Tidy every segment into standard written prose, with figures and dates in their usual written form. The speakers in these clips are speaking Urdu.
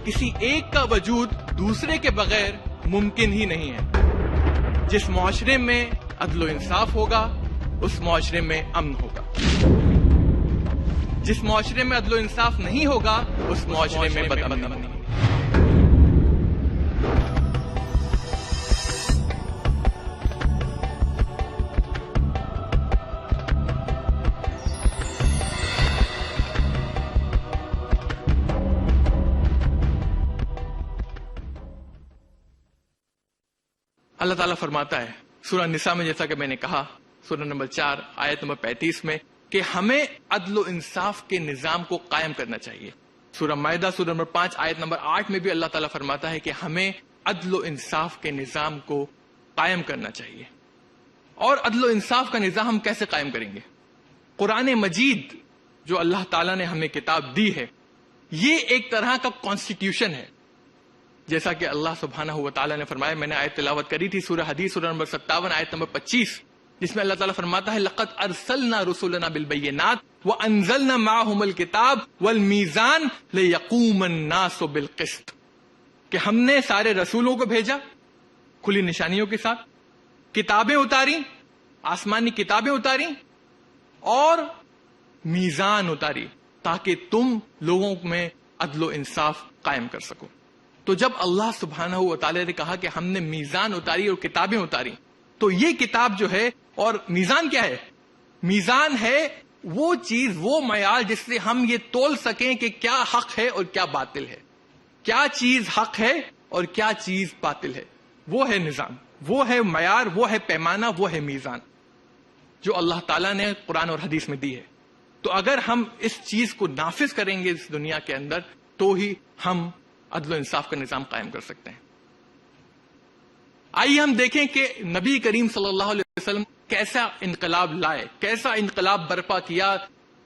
کسی ایک کا وجود دوسرے کے بغیر ممکن ہی نہیں ہے۔ جس معاشرے میں عدل و انصاف ہوگا اس معاشرے میں امن ہوگا، جس معاشرے میں عدل و انصاف نہیں ہوگا اس معاشرے میں بدامنی ہوگی۔ اللہ تعالیٰ فرماتا ہے سورہ نساء میں، جیسا کہ میں نے کہا، سورہ نمبر 4 آیت نمبر 35 میں، کہ ہمیں عدل و انصاف کے نظام کو قائم کرنا چاہیے۔ سورہ مائدہ سورہ نمبر 5 آیت نمبر 8 میں بھی اللہ تعالیٰ فرماتا ہے کہ ہمیں عدل و انصاف کے نظام کو قائم کرنا چاہیے۔ اور عدل و انصاف کا نظام ہم کیسے قائم کریں گے؟ قرآن مجید جو اللہ تعالیٰ نے ہمیں کتاب دی ہے، یہ ایک طرح کا کانسٹیٹیوشن ہے، جیسا کہ اللہ سبحانہ و تعالیٰ نے فرمایا۔ میں نے آیت تلاوت کری تھی سورہ حدیث سورہ نمبر 57 آیت نمبر 25، جس میں اللہ تعالیٰ فرماتا ہے لَقَدْ أَرْسَلْنَا رُسُلَنَا بِالْبَيِّنَاتِ وَأَنزَلْنَا مَعَهُمُ الْكِتَابَ وَالْمِيزَانَ لِيَقُومَ النَّاسُ بِالْقِسْطِ، کہ ہم نے سارے رسولوں کو بھیجا کھلی نشانیوں کے ساتھ، کتابیں اتاری، آسمانی کتابیں اتاری، اور میزان اتاری، تاکہ تم لوگوں میں عدل و انصاف قائم کر سکو۔ تو جب اللہ سبحانہ و تعالی نے کہا کہ ہم نے میزان اتاری اور کتابیں اتاری، تو یہ کتاب جو ہے، اور میزان کیا ہے؟ میزان ہے وہ چیز، وہ معیار جس سے ہم یہ تول سکیں کہ کیا حق ہے اور کیا باطل ہے، کیا چیز حق ہے اور کیا چیز باطل ہے۔ وہ ہے نظام، وہ ہے معیار، وہ ہے پیمانہ، وہ ہے میزان جو اللہ تعالیٰ نے قرآن اور حدیث میں دی ہے۔ تو اگر ہم اس چیز کو نافذ کریں گے اس دنیا کے اندر، تو ہی ہم عدل و انصاف کا نظام قائم کر سکتے ہیں۔ آئیے ہم دیکھیں کہ نبی کریم صلی اللہ علیہ وسلم کیسا انقلاب لائے، کیسا انقلاب برپا کیا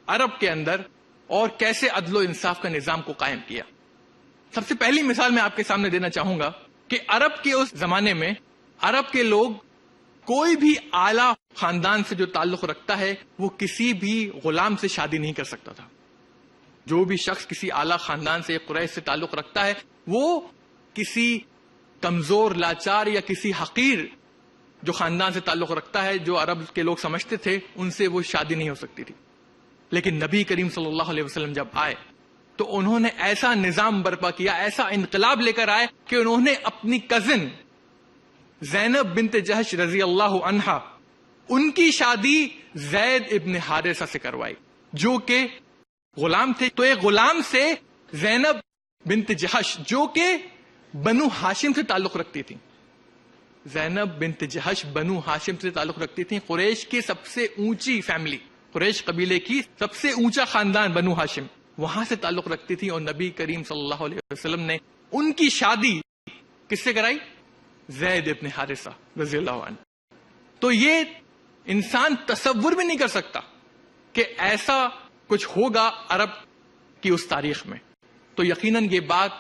عرب کے اندر، اور کیسے عدل و انصاف کا نظام کو قائم کیا۔ سب سے پہلی مثال میں آپ کے سامنے دینا چاہوں گا کہ عرب کے اس زمانے میں عرب کے لوگ، کوئی بھی اعلیٰ خاندان سے جو تعلق رکھتا ہے وہ کسی بھی غلام سے شادی نہیں کر سکتا تھا۔ جو بھی شخص کسی اعلیٰ خاندان سے، قریش سے تعلق رکھتا ہے، وہ کسی کمزور، لاچار یا کسی حقیر جو خاندان سے تعلق رکھتا ہے، جو عرب کے لوگ سمجھتے تھے، ان سے وہ شادی نہیں ہو سکتی تھی۔ لیکن نبی کریم صلی اللہ علیہ وسلم جب آئے تو انہوں نے ایسا نظام برپا کیا، ایسا انقلاب لے کر آئے کہ انہوں نے اپنی کزن زینب بنت جہش رضی اللہ عنہا، ان کی شادی زید ابن حارثہ سے کروائی، جو کہ غلام تھے۔ تو ایک غلام سے زینب بنت جہش، جو کہ بنو ہاشم سے تعلق رکھتی تھی، زینب بنت جہش بنو ہاشم سے تعلق رکھتی تھی، قریش کی سب سے اونچی فیملی، قریش قبیلے کی سب سے اونچا خاندان بنو ہاشم، وہاں سے تعلق رکھتی تھی، اور نبی کریم صلی اللہ علیہ وسلم نے ان کی شادی کس سے کرائی؟ زید ابن حارثہ رضی اللہ عنہ۔ تو یہ انسان تصور بھی نہیں کر سکتا کہ ایسا کچھ ہوگا عرب کی اس تاریخ میں۔ تو یقیناً یہ بات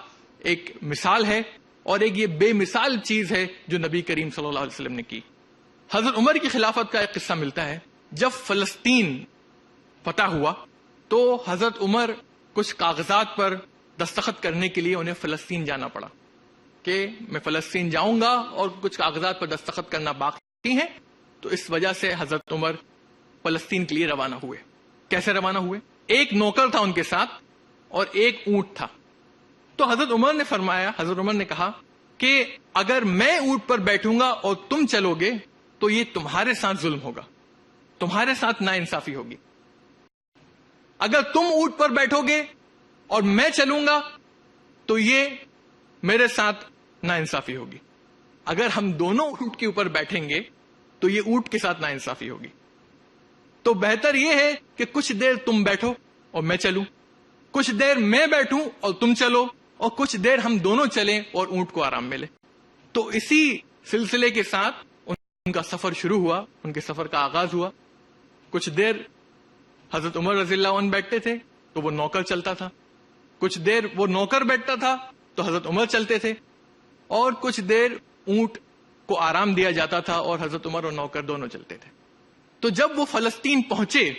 ایک مثال ہے، اور ایک یہ بے مثال چیز ہے جو نبی کریم صلی اللہ علیہ وسلم نے کی۔ حضرت عمر کی خلافت کا ایک قصہ ملتا ہے۔ جب فلسطین فتح ہوا تو حضرت عمر کچھ کاغذات پر دستخط کرنے کے لیے انہیں فلسطین جانا پڑا، کہ میں فلسطین جاؤں گا اور کچھ کاغذات پر دستخط کرنا باقی ہیں۔ تو اس وجہ سے حضرت عمر فلسطین کے لیے روانہ ہوئے۔ کیسے روانہ ہوئے؟ ایک نوکر تھا ان کے ساتھ اور ایک اونٹ تھا۔ تو حضرت عمر نے فرمایا، حضرت عمر نے کہا کہ اگر میں اونٹ پر بیٹھوں گا اور تم چلو گے تو یہ تمہارے ساتھ ظلم ہوگا، تمہارے ساتھ ناانصافی ہوگی۔ اگر تم اونٹ پر بیٹھو گے اور میں چلوں گا تو یہ میرے ساتھ ناانصافی ہوگی۔ اگر ہم دونوں اونٹ کے اوپر بیٹھیں گے تو یہ اونٹ کے ساتھ ناانصافی ہوگی۔ تو بہتر یہ ہے کہ کچھ دیر تم بیٹھو اور میں چلوں، کچھ دیر میں بیٹھوں اور تم چلو، اور کچھ دیر ہم دونوں چلیں اور اونٹ کو آرام ملے۔ تو اسی سلسلے کے ساتھ ان کا سفر شروع ہوا، ان کے سفر کا آغاز ہوا۔ کچھ دیر حضرت عمر رضی اللہ عنہ بیٹھتے تھے تو وہ نوکر چلتا تھا، کچھ دیر وہ نوکر بیٹھتا تھا تو حضرت عمر چلتے تھے، اور کچھ دیر اونٹ کو آرام دیا جاتا تھا اور حضرت عمر اور نوکر دونوں چلتے تھے۔ تو جب وہ فلسطین پہنچے،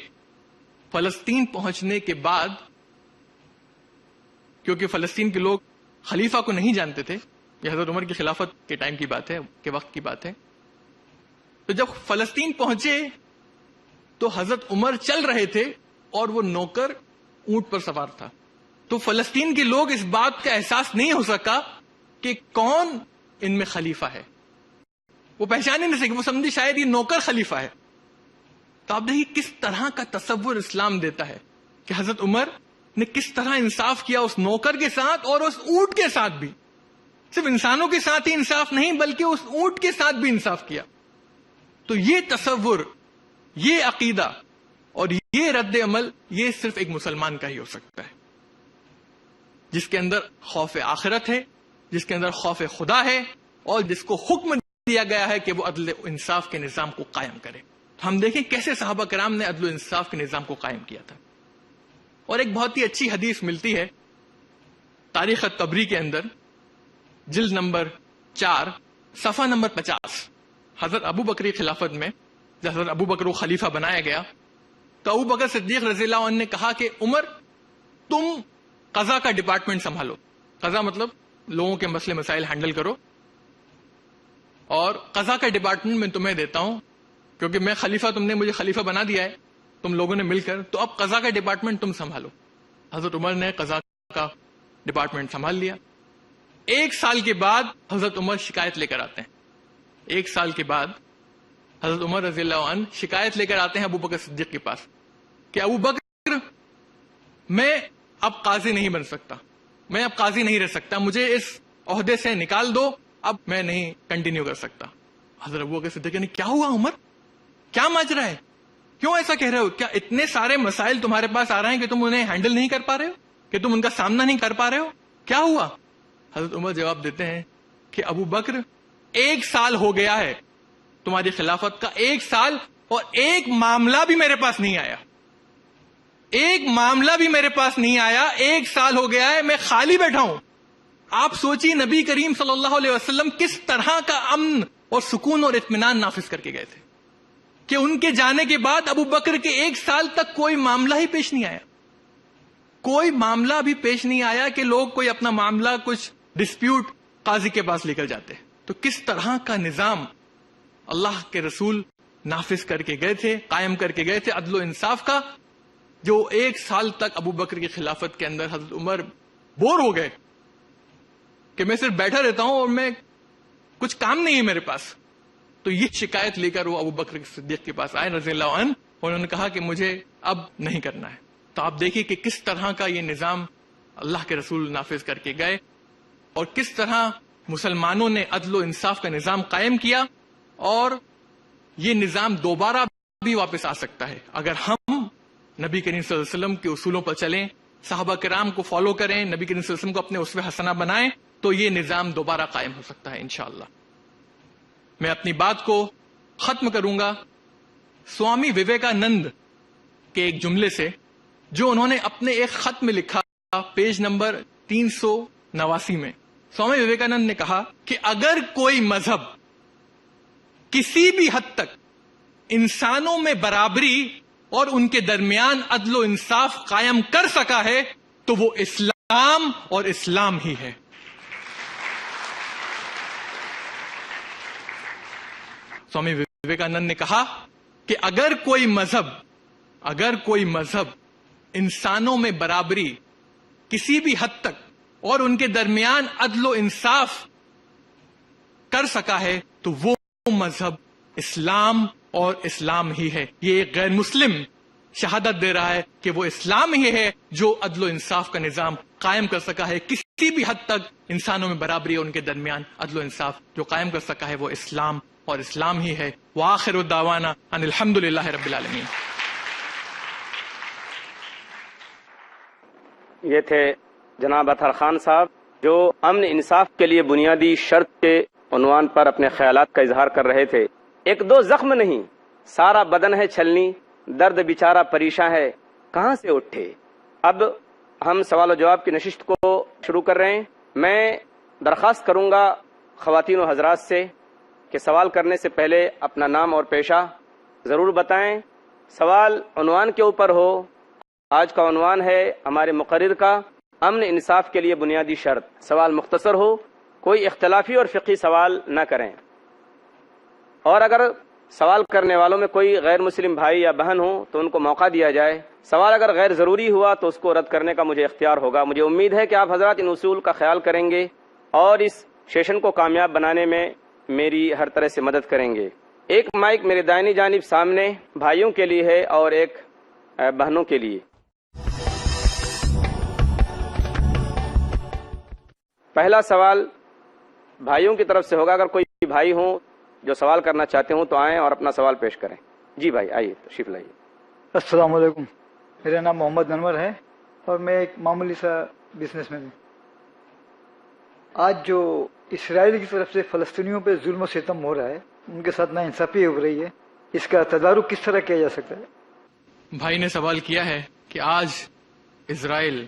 فلسطین پہنچنے کے بعد، کیونکہ فلسطین کے لوگ خلیفہ کو نہیں جانتے تھے. یہ حضرت عمر کی خلافت کے ٹائم کی بات ہے, کے وقت کی بات ہے. تو جب فلسطین پہنچے تو حضرت عمر چل رہے تھے اور وہ نوکر اونٹ پر سوار تھا. تو فلسطین کے لوگ اس بات کا احساس نہیں ہو سکا کہ کون ان میں خلیفہ ہے. وہ پہچان ہی نہیں سکے, وہ سمجھے شاید یہ نوکر خلیفہ ہے. تو آپ دیکھیے کس طرح کا تصور اسلام دیتا ہے کہ حضرت عمر نے کس طرح انصاف کیا اس نوکر کے ساتھ اور اس اونٹ کے ساتھ بھی. صرف انسانوں کے ساتھ ہی انصاف نہیں بلکہ اس اونٹ کے ساتھ بھی انصاف کیا. تو یہ تصور, یہ عقیدہ اور یہ رد عمل, یہ صرف ایک مسلمان کا ہی ہو سکتا ہے, جس کے اندر خوف آخرت ہے, جس کے اندر خوف خدا ہے, اور جس کو حکم دیا گیا ہے کہ وہ عدل و انصاف کے نظام کو قائم کرے. ہم دیکھیں کیسے صحابہ کرام نے عدل و انصاف کے نظام کو قائم کیا تھا. اور ایک بہت ہی اچھی حدیث ملتی ہے تاریخ الطبری کے اندر, جلد نمبر 4 صفحہ نمبر 50. حضرت ابو بکر کی خلافت میں جب حضرت ابو بکر کو خلیفہ بنایا گیا تو ابو بکر صدیق رضی اللہ عنہ نے کہا کہ عمر تم قضا کا ڈپارٹمنٹ سنبھالو. قضا مطلب لوگوں کے مسئلے مسائل ہینڈل کرو, اور قضا کا ڈپارٹمنٹ میں تمہیں دیتا ہوں کیونکہ میں خلیفہ, تم نے مجھے خلیفہ بنا دیا ہے تم لوگوں نے مل کر, تو اب قضا کا ڈپارٹمنٹ تم سنبھالو. حضرت عمر نے قضا کا ڈپارٹمنٹ سنبھال لیا. 1 سال کے بعد حضرت عمر شکایت لے کر آتے ہیں. 1 سال کے بعد حضرت عمر رضی اللہ عنہ شکایت لے کر آتے ہیں ابو بکر صدیق کے پاس کہ ابو بکر میں اب قاضی نہیں بن سکتا, میں اب قاضی نہیں رہ سکتا, مجھے اس عہدے سے نکال دو, اب میں نہیں کنٹینیو کر سکتا. حضرت ابو بکر صدیق نے کیا ہوا عمر, کیا ماجرا ہے, کیوں ایسا کہہ رہے ہو, کیا اتنے سارے مسائل تمہارے پاس آ رہے ہیں کہ تم انہیں ہینڈل نہیں کر پا رہے ہو, کہ تم ان کا سامنا نہیں کر پا رہے ہو, کیا ہوا؟ حضرت عمر جواب دیتے ہیں کہ ابو بکر 1 سال ہو گیا ہے تمہاری خلافت کا, 1 سال, اور ایک معاملہ بھی میرے پاس نہیں آیا, ایک معاملہ بھی میرے پاس نہیں آیا, 1 سال ہو گیا ہے, میں خالی بیٹھا ہوں. آپ سوچیے نبی کریم صلی اللہ علیہ وسلم کس طرح کا امن اور سکون اور اطمینان نافذ کر کے گئے تھے کہ ان کے جانے کے بعد ابو بکر کے 1 سال تک کوئی معاملہ ہی پیش نہیں آیا, کوئی معاملہ بھی پیش نہیں آیا کہ لوگ کوئی اپنا معاملہ کچھ ڈسپیوٹ قاضی کے پاس لے کر جاتے. تو کس طرح کا نظام اللہ کے رسول نافذ کر کے گئے تھے, قائم کر کے گئے تھے عدل و انصاف کا, جو 1 سال تک ابو بکر کی خلافت کے اندر حضرت عمر بور ہو گئے کہ میں صرف بیٹھا رہتا ہوں اور میں کچھ کام نہیں ہے میرے پاس. تو یہ شکایت لے کر وہ ابو بکر صدیق کے پاس آئے رضی اللہ عنہ, اور انہوں نے کہا کہ مجھے اب نہیں کرنا ہے. تو آپ دیکھیے کہ کس طرح کا یہ نظام اللہ کے رسول نافذ کر کے گئے, اور کس طرح مسلمانوں نے عدل و انصاف کا نظام قائم کیا, اور یہ نظام دوبارہ بھی واپس آ سکتا ہے اگر ہم نبی کریم صلی اللہ علیہ وسلم کے اصولوں پر چلیں, صحابہ کرام کو فالو کریں, نبی کریم صلی اللہ علیہ وسلم کو اپنے اسوہ حسنہ بنائیں, تو یہ نظام دوبارہ قائم ہو سکتا ہے انشاءاللہ. میں اپنی بات کو ختم کروں گا سوامی وویکانند کے ایک جملے سے, جو انہوں نے اپنے ایک خط میں لکھا, پیج نمبر 389 میں. سوامی وویکانند نے کہا کہ اگر کوئی مذہب کسی بھی حد تک انسانوں میں برابری اور ان کے درمیان عدل و انصاف قائم کر سکا ہے تو وہ اسلام اور اسلام ہی ہے. سوامی وویکانند نے کہا کہ اگر کوئی مذہب انسانوں میں برابری کسی بھی حد تک اور ان کے درمیان عدل و انصاف کر سکا ہے تو وہ مذہب اسلام اور اسلام ہی ہے. یہ ایک غیر مسلم شہادت دے رہا ہے کہ وہ اسلام ہی ہے جو عدل و انصاف کا نظام قائم کر سکا ہے. کسی بھی حد تک انسانوں میں برابری اور ان کے درمیان عدل و انصاف جو قائم کر سکا ہے وہ اسلام اور اسلام ہی ہے. وآخر الدعوانا ان الحمدللہ رب العالمین. یہ تھے جناب اطہر خان صاحب جو امن انصاف کے لیے بنیادی شرط کے عنوان پر اپنے خیالات کا اظہار کر رہے تھے. 1-2 زخم نہیں, سارا بدن ہے چھلنی, درد بیچارہ پریشاں ہے, کہاں سے اٹھے. اب ہم سوال و جواب کی نشست کو شروع کر رہے ہیں. میں درخواست کروں گا خواتین و حضرات سے کہ سوال کرنے سے پہلے اپنا نام اور پیشہ ضرور بتائیں. سوال عنوان کے اوپر ہو. آج کا عنوان ہے ہمارے مقرر کا امن انصاف کے لیے بنیادی شرط. سوال مختصر ہو, کوئی اختلافی اور فقہی سوال نہ کریں, اور اگر سوال کرنے والوں میں کوئی غیر مسلم بھائی یا بہن ہو تو ان کو موقع دیا جائے. سوال اگر غیر ضروری ہوا تو اس کو رد کرنے کا مجھے اختیار ہوگا. مجھے امید ہے کہ آپ حضرات ان اصول کا خیال کریں گے اور اس سیشن کو کامیاب بنانے میں میری ہر طرح سے مدد کریں گے. ایک مائک میرے دائنی جانب سامنے بھائیوں کے لیے ہے اور ایک بہنوں کے لیے. پہلا سوال بھائیوں کی طرف سے ہوگا. اگر کوئی بھائی ہوں جو سوال کرنا چاہتے ہوں تو آئیں اور اپنا سوال پیش کریں. جی بھائی آئیے, تشریف لائیے. السلام علیکم. میرا نام محمد انور ہے اور میں ایک معمولی سا بزنس مین ہوں. آج جو اسرائیل کی طرف سے فلسطینیوں پہ ظلم و ستم ہو رہا ہے, ان کے ساتھ ناانصافی ہو رہی ہے, اس کا تدارک کس طرح کیا جا سکتا ہے؟ بھائی نے سوال کیا ہے کہ آج اسرائیل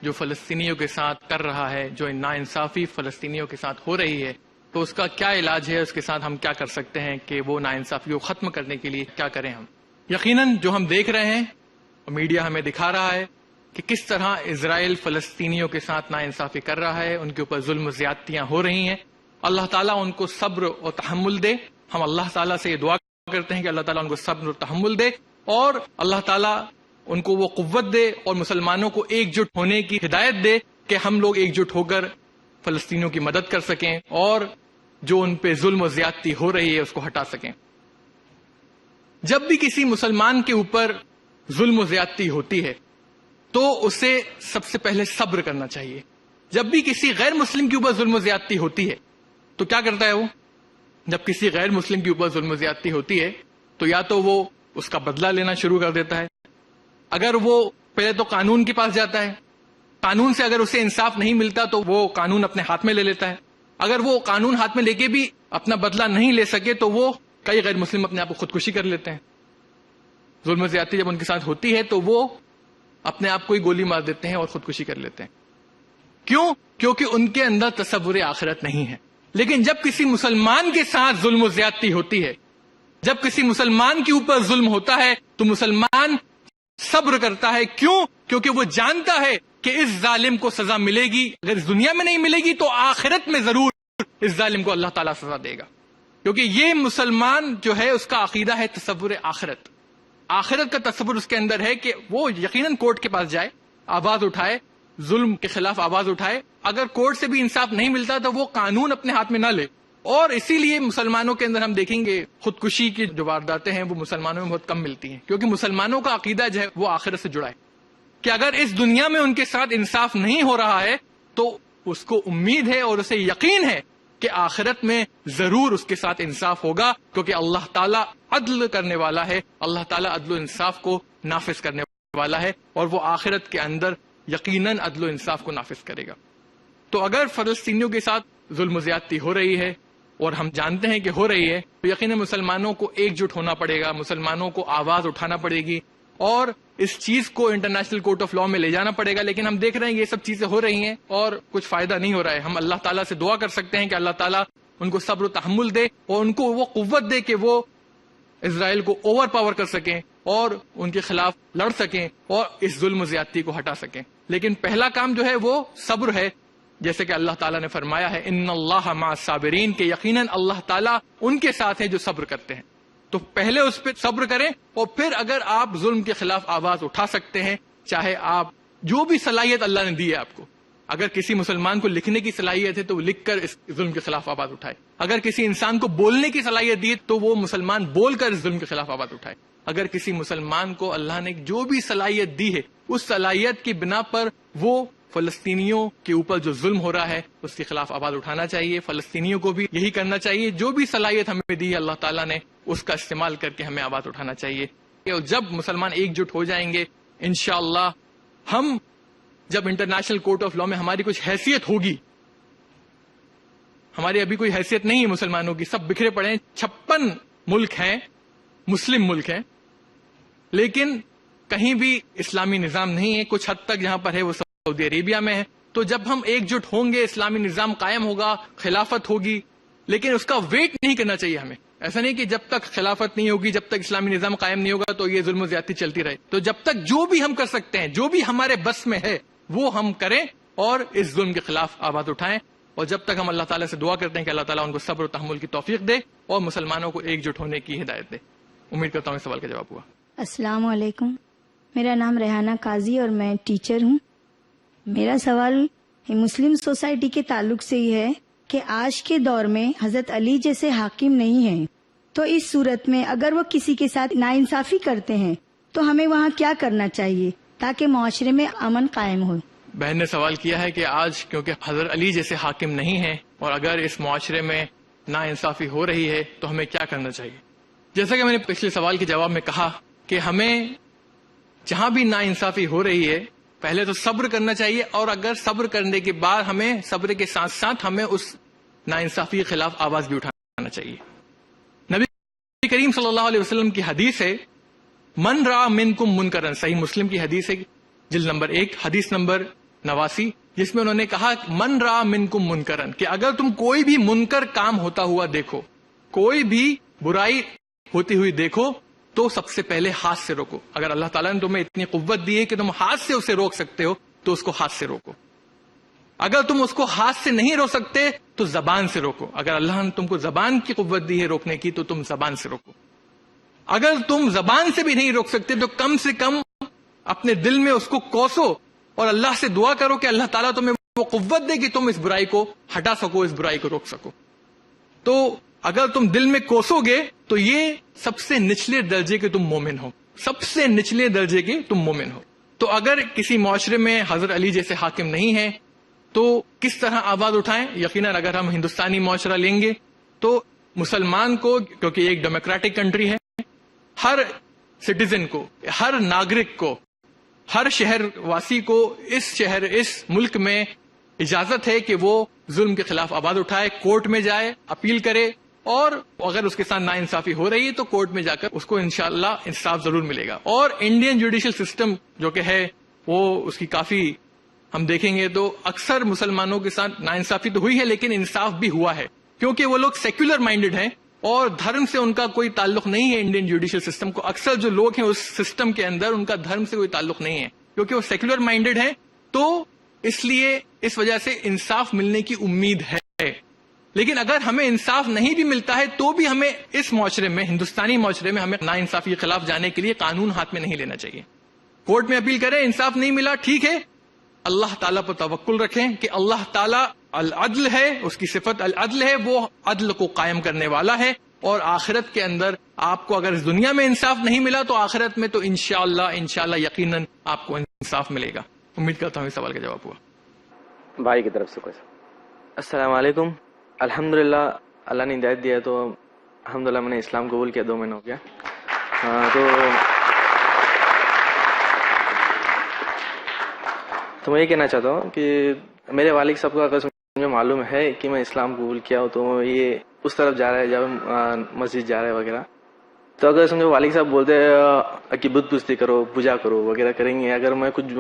جو فلسطینیوں کے ساتھ کر رہا ہے, جو ناانصافی فلسطینیوں کے ساتھ ہو رہی ہے, تو اس کا کیا علاج ہے, اس کے ساتھ ہم کیا کر سکتے ہیں کہ وہ ناانصافی کو ختم کرنے کے لیے کیا کریں ہم. یقیناً جو ہم دیکھ رہے ہیں میڈیا ہمیں دکھا رہا ہے کہ کس طرح اسرائیل فلسطینیوں کے ساتھ ناانصافی کر رہا ہے, ان کے اوپر ظلم و زیادتیاں ہو رہی ہیں. اللہ تعالیٰ ان کو صبر اور تحمل دے. ہم اللہ تعالیٰ سے یہ دعا کرتے ہیں کہ اللہ تعالیٰ ان کو صبر اور تحمل دے, اور اللہ تعالیٰ ان کو وہ قوت دے اور مسلمانوں کو ایک جٹ ہونے کی ہدایت دے کہ ہم لوگ ایک جٹ ہو کر فلسطینیوں کی مدد کر سکیں اور جو ان پہ ظلم و زیادتی ہو رہی ہے اس کو ہٹا سکیں. جب بھی کسی مسلمان کے اوپر ظلم و زیادتی ہوتی ہے تو اسے سب سے پہلے صبر کرنا چاہیے. جب بھی کسی غیر مسلم کے اوپر ظلم و زیادتی ہوتی ہے تو کیا کرتا ہے وہ؟ جب کسی غیر مسلم کے اوپر ظلم و زیادتی ہوتی ہے تو یا تو وہ اس کا بدلہ لینا شروع کر دیتا ہے. اگر وہ پہلے تو قانون کے پاس جاتا ہے, قانون سے اگر اسے انصاف نہیں ملتا تو وہ قانون اپنے ہاتھ میں لے لیتا ہے. اگر وہ قانون ہاتھ میں لے کے بھی اپنا بدلہ نہیں لے سکے تو وہ کئی غیر مسلم اپنے آپ کو خودکشی کر لیتے ہیں. ظلم و زیادتی جب ان کے ساتھ ہوتی ہے تو وہ اپنے آپ کو ہی گولی مار دیتے ہیں اور خودکشی کر لیتے ہیں. کیوں؟ کیونکہ ان کے اندر تصور آخرت نہیں ہے. لیکن جب کسی مسلمان کے ساتھ ظلم و زیادتی ہوتی ہے, جب کسی مسلمان کے اوپر ظلم ہوتا ہے تو مسلمان صبر کرتا ہے. کیوں؟ کیونکہ وہ جانتا ہے کہ اس ظالم کو سزا ملے گی. اگر اس دنیا میں نہیں ملے گی تو آخرت میں ضرور اس ظالم کو اللہ تعالیٰ سزا دے گا. کیونکہ یہ مسلمان جو ہے اس کا عقیدہ ہے تصور آخرت. آخرت کا تصور اس کے اندر ہے کہ وہ یقیناً کورٹ کے پاس جائے, آواز اٹھائے, ظلم کے خلاف آواز اٹھائے. اگر کورٹ سے بھی انصاف نہیں ملتا تو وہ قانون اپنے ہاتھ میں نہ لے. اور اسی لیے مسلمانوں کے اندر ہم دیکھیں گے خودکشی کی جو وارداتیں ہیں وہ مسلمانوں میں بہت کم ملتی ہیں, کیونکہ مسلمانوں کا عقیدہ جو ہے وہ آخرت سے جڑا ہے کہ اگر اس دنیا میں ان کے ساتھ انصاف نہیں ہو رہا ہے تو اس کو امید ہے اور اسے یقین ہے کہ آخرت میں ضرور اس کے ساتھ انصاف ہوگا, کیونکہ اللہ تعالیٰ عدل کرنے والا ہے. اللہ تعالیٰ عدل و انصاف کو نافذ کرنے والا ہے اور وہ آخرت کے اندر یقیناً عدل و انصاف کو نافذ کرے گا. تو اگر فلسطینیوں کے ساتھ ظلم و زیادتی ہو رہی ہے اور ہم جانتے ہیں کہ ہو رہی ہے تو یقیناً مسلمانوں کو ایک جٹ ہونا پڑے گا, مسلمانوں کو آواز اٹھانا پڑے گی اور اس چیز کو انٹرنیشنل کورٹ آف لا میں لے جانا پڑے گا. لیکن ہم دیکھ رہے ہیں یہ سب چیزیں ہو رہی ہیں اور کچھ فائدہ نہیں ہو رہا ہے. ہم اللہ تعالیٰ سے دعا کر سکتے ہیں کہ اللہ تعالیٰ ان کو صبر و تحمل دے اور ان کو وہ قوت دے کہ وہ اسرائیل کو اوور پاور کر سکیں اور ان کے خلاف لڑ سکیں اور اس ظلم و زیادتی کو ہٹا سکیں. لیکن پہلا کام جو ہے وہ صبر ہے, جیسے کہ اللہ تعالیٰ نے فرمایا ہے ان اللہ مع الصابرین, کہ یقیناً اللہ تعالیٰ ان کے ساتھ ہے جو صبر کرتے ہیں. تو پہلے اس پہ صبر کریں اور پھر اگر آپ ظلم کے خلاف آواز اٹھا سکتے ہیں, چاہے آپ جو بھی صلاحیت اللہ نے دی ہے آپ کو, اگر کسی مسلمان کو لکھنے کی صلاحیت ہے تو وہ لکھ کر اس ظلم کے خلاف آواز اٹھائے. اگر کسی انسان کو بولنے کی صلاحیت دی ہے تو وہ مسلمان بول کر اس ظلم کے خلاف آواز اٹھائے. اگر کسی مسلمان کو اللہ نے جو بھی صلاحیت دی ہے اس صلاحیت کی بنا پر وہ فلسطینیوں کے اوپر جو ظلم ہو رہا ہے اس کے خلاف آواز اٹھانا چاہیے. فلسطینیوں کو بھی یہی کرنا چاہیے, جو بھی صلاحیت ہمیں دی ہے اللہ تعالیٰ نے اس کا استعمال کر کے ہمیں آواز اٹھانا چاہیے. اور جب مسلمان ایک جٹ ہو جائیں گے انشاءاللہ, ہم جب انٹرنیشنل کورٹ آف لا میں ہماری کچھ حیثیت ہوگی, ہماری ابھی کوئی حیثیت نہیں ہے مسلمانوں کی, سب بکھرے پڑے ہیں, 56 ملک ہیں, مسلم ملک ہیں, لیکن کہیں بھی اسلامی نظام نہیں ہے. کچھ حد تک جہاں پر ہے وہ سعودی عربیہ میں ہے. تو جب ہم ایک جٹ ہوں گے اسلامی نظام قائم ہوگا, خلافت ہوگی, لیکن اس کا ویٹ نہیں کرنا چاہیے ہمیں. ایسا نہیں کہ جب تک خلافت نہیں ہوگی, جب تک اسلامی نظام قائم نہیں ہوگا تو یہ ظلم و زیادتی چلتی رہے. تو جب تک جو بھی ہم کر سکتے ہیں, جو بھی ہمارے بس میں ہے, وہ ہم کریں اور اس ظلم کے خلاف آواز اٹھائیں. اور جب تک ہم اللہ تعالیٰ سے دعا کرتے ہیں کہ اللہ تعالیٰ ان کو صبر و تحمل کی توفیق دے اور مسلمانوں کو ایک جٹ ہونے کی ہدایت دے. امید کرتا ہوں اس سوال کا جواب ہوا. السلام علیکم، میرا نام ریحانہ قاضی اور میں ٹیچر ہوں. میرا سوال مسلم سوسائٹی کے تعلق سے یہ ہے کہ آج کے دور میں حضرت علی جیسے حاکم نہیں ہیں، تو اس صورت میں اگر وہ کسی کے ساتھ ناانصافی کرتے ہیں تو ہمیں وہاں کیا کرنا چاہیے تاکہ معاشرے میں امن قائم ہو؟ بہن نے سوال کیا ہے کہ آج کیونکہ حضرت علی جیسے حاکم نہیں ہیں اور اگر اس معاشرے میں ناانصافی ہو رہی ہے تو ہمیں کیا کرنا چاہیے. جیسا کہ میں نے پچھلے سوال کے جواب میں کہا کہ ہمیں جہاں بھی ناانصافی ہو رہی ہے پہلے تو صبر کرنا چاہیے، اور اگر صبر کرنے کے بعد ہمیں صبر کے ساتھ ساتھ ہمیں اس ناانصافی کے خلاف آواز بھی اٹھانا چاہیے. نبی کریم صلی اللہ علیہ وسلم کی حدیث ہے من را منکم منکرن، صحیح مسلم کی حدیث ہے جلد نمبر 1 حدیث نمبر 89، جس میں انہوں نے کہا من را منکم منکرن، کہ اگر تم کوئی بھی منکر کام ہوتا ہوا دیکھو، کوئی بھی برائی ہوتی ہوئی دیکھو تو سب سے پہلے ہاتھ سے روکو. اگر اللہ تعالیٰ نے تمہیں اتنی قوت دی ہے کہ تم ہاتھ سے اسے روک سکتے ہو تو اس کو ہاتھ سے روکو. اگر تم اس کو ہاتھ سے نہیں روک سکتے تو زبان سے روکو. اگر اللہ نے تم کو زبان کی قوت دی ہے روکنے کی تو تم زبان سے روکو. اگر تم زبان سے بھی نہیں روک سکتے تو کم سے کم اپنے دل میں اس کو کوسو اور اللہ سے دعا کرو کہ اللہ تعالیٰ تمہیں وہ قوت دے کہ تم اس برائی کو ہٹا سکو، اس برائی کو روک سکو. تو اگر تم دل میں کوسو گے تو یہ سب سے نچلے درجے کے تم مومن ہو، سب سے نچلے درجے کے تم مومن ہو. تو اگر کسی معاشرے میں حضرت علی جیسے حاکم نہیں ہے تو کس طرح آواز اٹھائیں؟ یقیناً اگر ہم ہندوستانی معاشرہ لیں گے تو مسلمان کو، کیونکہ ایک ڈیموکریٹک کنٹری ہے، ہر سٹیزن کو، ہر ناگرک کو، ہر شہر واسی کو اس ملک میں اجازت ہے کہ وہ ظلم کے خلاف آواز اٹھائے، کورٹ میں جائے، اپیل کرے، اور اگر اس کے ساتھ ناانصافی ہو رہی ہے تو کورٹ میں جا کر اس کو انشاءاللہ انصاف ضرور ملے گا. اور انڈین جوڈیشل سسٹم جو کہ ہے وہ اس کی کافی ہم دیکھیں گے تو اکثر مسلمانوں کے ساتھ ناانصافی تو ہوئی ہے لیکن انصاف بھی ہوا ہے، کیونکہ وہ لوگ سیکولر مائنڈڈ ہیں اور دھرم سے ان کا کوئی تعلق نہیں ہے. انڈین جوڈیشل سسٹم کو اکثر جو لوگ ہیں اس سسٹم کے اندر ان کا دھرم سے کوئی تعلق نہیں ہے کیونکہ وہ سیکولر مائنڈڈ ہیں، تو اس لیے اس وجہ سے انصاف ملنے کی امید ہے. لیکن اگر ہمیں انصاف نہیں بھی ملتا ہے تو بھی ہمیں اس معاشرے میں، ہندوستانی معاشرے میں، ہمیں ناانصافی کے خلاف جانے کے لیے قانون ہاتھ میں نہیں لینا چاہیے. کورٹ میں اپیل کریں، انصاف نہیں ملا، ٹھیک ہے، اللہ تعالیٰ پر توکل رکھیں کہ اللہ تعالیٰ العدل ہے، اس کی صفت العدل ہے، وہ عدل کو قائم کرنے والا ہے. اور آخرت کے اندر آپ کو اگر اس دنیا میں انصاف نہیں ملا تو آخرت میں تو انشاءاللہ یقیناً آپ کو انصاف ملے گا. امید کرتا ہوں اس سوال کا جواب ہوا. بھائی کی طرف سے کوئی سوال؟ السلام علیکم. الحمدللہ اللہ نے ہدایت دیا تو الحمدللہ میں نے اسلام قبول کیا، 2 مہینہ ہو گیا. تو میں یہ کہنا چاہتا ہوں کہ میرے والد صاحب کو اگر مجھے معلوم ہے کہ میں اسلام قبول کیا ہوں تو یہ اس طرف جا رہا ہے جب مسجد جا رہا ہے وغیرہ، تو اگر سمجھو والد صاحب بولتے ہیں کہ بت پرستی کرو، پوجا کرو وغیرہ کریں گے، اگر میں کچھ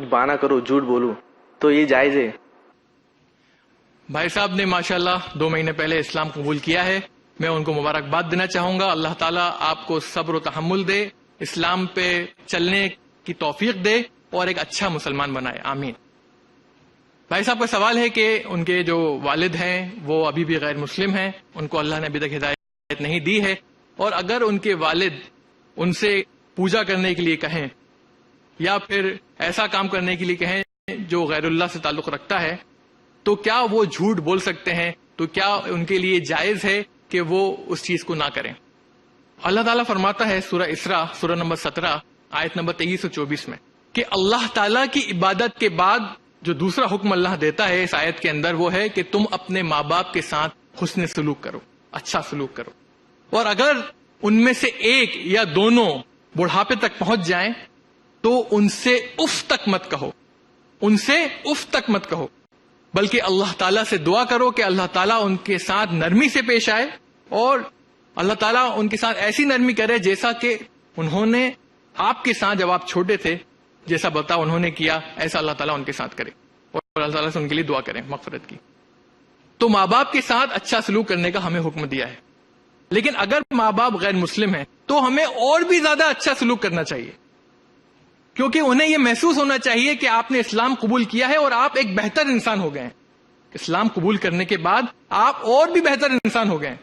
بہانہ کروں، جھوٹ بولوں تو یہ جائز ہے؟ بھائی صاحب نے ماشاءاللہ 2 مہینے پہلے اسلام قبول کیا ہے، میں ان کو مبارکباد دینا چاہوں گا. اللہ تعالیٰ آپ کو صبر و تحمل دے، اسلام پہ چلنے کی توفیق دے اور ایک اچھا مسلمان بنائے، آمین. بھائی صاحب کا سوال ہے کہ ان کے جو والد ہیں وہ ابھی بھی غیر مسلم ہیں، ان کو اللہ نے ابھی تک ہدایت نہیں دی ہے، اور اگر ان کے والد ان سے پوجا کرنے کے لیے کہیں یا پھر ایسا کام کرنے کے لیے کہیں جو غیر اللہ سے تعلق رکھتا ہے تو کیا وہ جھوٹ بول سکتے ہیں؟ تو کیا ان کے لیے جائز ہے کہ وہ اس چیز کو نہ کریں؟ اللہ تعالیٰ فرماتا ہے سورہ اسراء سورہ نمبر 17 آیت نمبر 23 اور 24 میں کہ اللہ تعالیٰ کی عبادت کے بعد جو دوسرا حکم اللہ دیتا ہے اس آیت کے اندر وہ ہے کہ تم اپنے ماں باپ کے ساتھ حسن سلوک کرو، اچھا سلوک کرو، اور اگر ان میں سے ایک یا دونوں بڑھاپے تک پہنچ جائیں تو ان سے اف تک مت کہو، ان سے اف تک مت کہو، بلکہ اللہ تعالیٰ سے دعا کرو کہ اللہ تعالیٰ ان کے ساتھ نرمی سے پیش آئے اور اللہ تعالیٰ ان کے ساتھ ایسی نرمی کرے جیسا کہ انہوں نے آپ کے ساتھ جب آپ چھوٹے تھے جیسا بتا انہوں نے کیا، ایسا اللہ تعالیٰ ان کے ساتھ کرے اور اللہ تعالیٰ سے ان کے لیے دعا کریں مغفرت کی. تو ماں باپ کے ساتھ اچھا سلوک کرنے کا ہمیں حکم دیا ہے، لیکن اگر ماں باپ غیر مسلم ہیں تو ہمیں اور بھی زیادہ اچھا سلوک کرنا چاہیے. کیونکہ انہیں یہ محسوس ہونا چاہیے کہ آپ نے اسلام قبول کیا ہے اور آپ ایک بہتر انسان ہو گئے ہیں. اسلام قبول کرنے کے بعد آپ اور بھی بہتر انسان ہو گئے ہیں.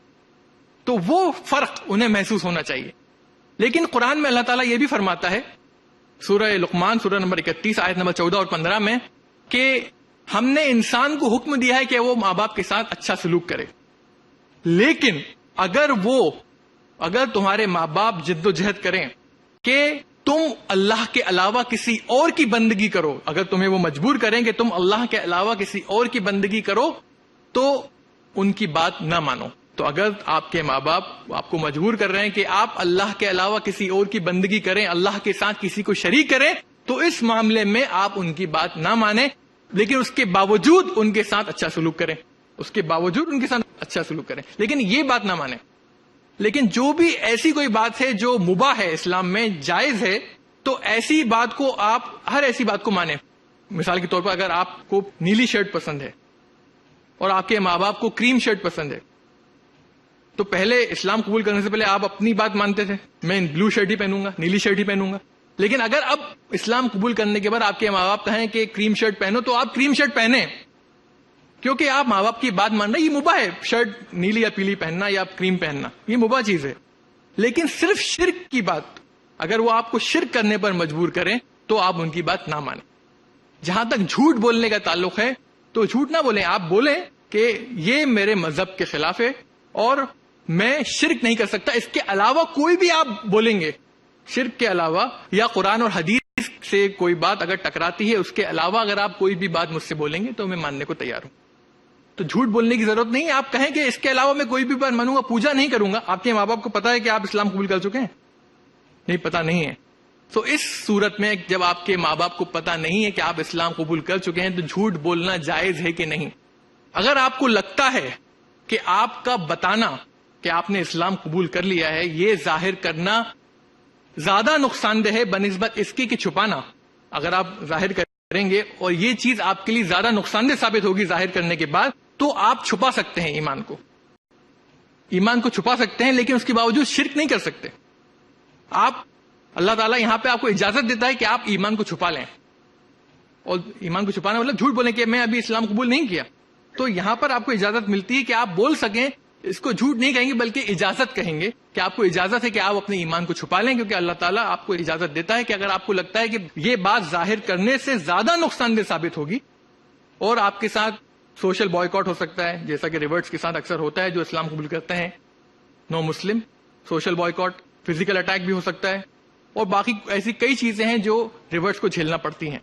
تو وہ فرق انہیں محسوس ہونا چاہیے. لیکن قرآن میں اللہ تعالیٰ یہ بھی فرماتا ہے سورہ لقمان سورہ نمبر 31 آیت نمبر 14 اور 15 میں کہ ہم نے انسان کو حکم دیا ہے کہ وہ ماں باپ کے ساتھ اچھا سلوک کرے. لیکن اگر تمہارے ماں باپ جد و جہد کریں کہ تم اللہ کے علاوہ کسی اور کی بندگی کرو، اگر تمہیں وہ مجبور کریں کہ تم اللہ کے علاوہ کسی اور کی بندگی کرو تو ان کی بات نہ مانو. تو اگر آپ کے ماں باپ آپ کو مجبور کر رہے ہیں کہ آپ اللہ کے علاوہ کسی اور کی بندگی کریں، اللہ کے ساتھ کسی کو شریک کریں، تو اس معاملے میں آپ ان کی بات نہ مانیں، لیکن اس کے باوجود ان کے ساتھ اچھا سلوک کریں. اس کے باوجود ان کے ساتھ اچھا سلوک کریں، لیکن یہ بات نہ مانیں. لیکن جو بھی ایسی کوئی بات ہے جو مباح ہے، اسلام میں جائز ہے، تو ایسی بات کو آپ ہر ایسی بات کو مانیں. مثال کے طور پر اگر آپ کو نیلی شرٹ پسند ہے اور آپ کے ماں باپ کو کریم شرٹ پسند ہے، تو پہلے اسلام قبول کرنے سے پہلے آپ اپنی بات مانتے تھے، میں بلو شرٹ ہی پہنوں گا، نیلی شرٹ ہی پہنوں گا. لیکن اگر اب اسلام قبول کرنے کے بعد آپ کے ماں باپ کہیں کہ کریم شرٹ پہنو، تو آپ کریم شرٹ پہنیں، کیونکہ آپ ماں باپ کی بات مان رہے. یہ مباح ہے، شرٹ نیلی یا پیلی پہننا یا کریم پہننا، یہ مباح چیز ہے. لیکن صرف شرک کی بات، اگر وہ آپ کو شرک کرنے پر مجبور کریں تو آپ ان کی بات نہ مانیں. جہاں تک جھوٹ بولنے کا تعلق ہے تو جھوٹ نہ بولیں. آپ بولیں کہ یہ میرے مذہب کے خلاف ہے اور میں شرک نہیں کر سکتا. اس کے علاوہ کوئی بھی آپ بولیں گے، شرک کے علاوہ یا قرآن اور حدیث سے کوئی بات اگر ٹکراتی ہے، اس کے علاوہ اگر آپ کوئی بھی بات مجھ سے بولیں گے تو میں ماننے کو تیار ہوں. تو جھوٹ بولنے کی ضرورت نہیں ہے. آپ کہیں کہ اس کے علاوہ میں کوئی بھی بات مانوں گا، پوجا نہیں کروں گا. آپ کے ماں باپ کو پتا ہے کہ آپ اسلام قبول کر چکے ہیں؟ نہیں، پتا نہیں ہے. تو اس صورت میں جب آپ کے ماں باپ کو پتا نہیں ہے کہ آپ اسلام قبول کر چکے ہیں، تو جھوٹ بولنا جائز ہے کہ نہیں؟ اگر آپ کو لگتا ہے کہ آپ کا بتانا کہ آپ نے اسلام قبول کر لیا ہے، یہ ظاہر کرنا زیادہ نقصان دہ ہے بنسبت اس کی کہ چھپانا، اگر آپ ظاہر کریں گے اور یہ چیز آپ کے لیے زیادہ نقصان دہ ثابت ہوگی ظاہر کرنے کے بعد، تو آپ چھپا سکتے ہیں ایمان کو چھپا سکتے ہیں، لیکن اس کے باوجود شرک نہیں کر سکتے. اللہ تعالیٰ یہاں پہ آپ کو اجازت دیتا ہے کہ آپ ایمان کو چھپا لیں. اور ایمان کو چھپانا مطلب جھوٹ بولیں کہ میں ابھی اسلام قبول نہیں کیا. تو یہاں پر آپ کو اجازت ملتی ہے کہ آپ بول سکیں. اس کو جھوٹ نہیں کہیں گے بلکہ اجازت کہیں گے کہ آپ کو اجازت ہے کہ آپ اپنے ایمان کو چھپا لیں، کیونکہ اللہ تعالیٰ آپ کو اجازت دیتا ہے کہ اگر آپ کو لگتا ہے کہ یہ بات ظاہر کرنے سے زیادہ نقصان دہ ثابت ہوگی اور آپ کے ساتھ سوشل بوائیکاٹ ہو سکتا ہے، جیسا کہ ریورٹس کے ساتھ اکثر ہوتا ہے جو اسلام قبول کرتے ہیں، نو مسلم، سوشل بوائیکاٹ، فزیکل اٹیک بھی ہو سکتا ہے، اور باقی ایسی کئی چیزیں ہیں جو ریورٹس کو جھیلنا پڑتی ہیں.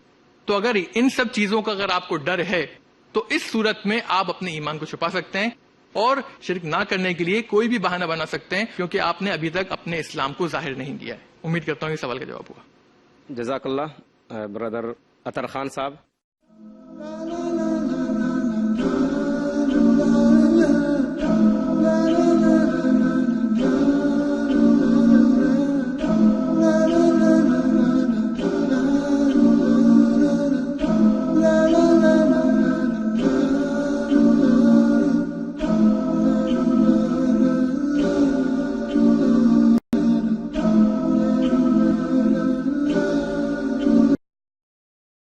تو اگر ان سب چیزوں کا اگر آپ کو ڈر ہے تو اس صورت میں آپ اپنے ایمان کو چھپا سکتے ہیں اور شرک نہ کرنے کے لیے کوئی بھی بہانہ بنا سکتے ہیں، کیونکہ آپ نے ابھی تک اپنے اسلام کو ظاہر نہیں کیا ہے. امید کرتا ہوں یہ سوال کا جواب ہوا. جزاک اللہ برادر اطہر خان صاحب.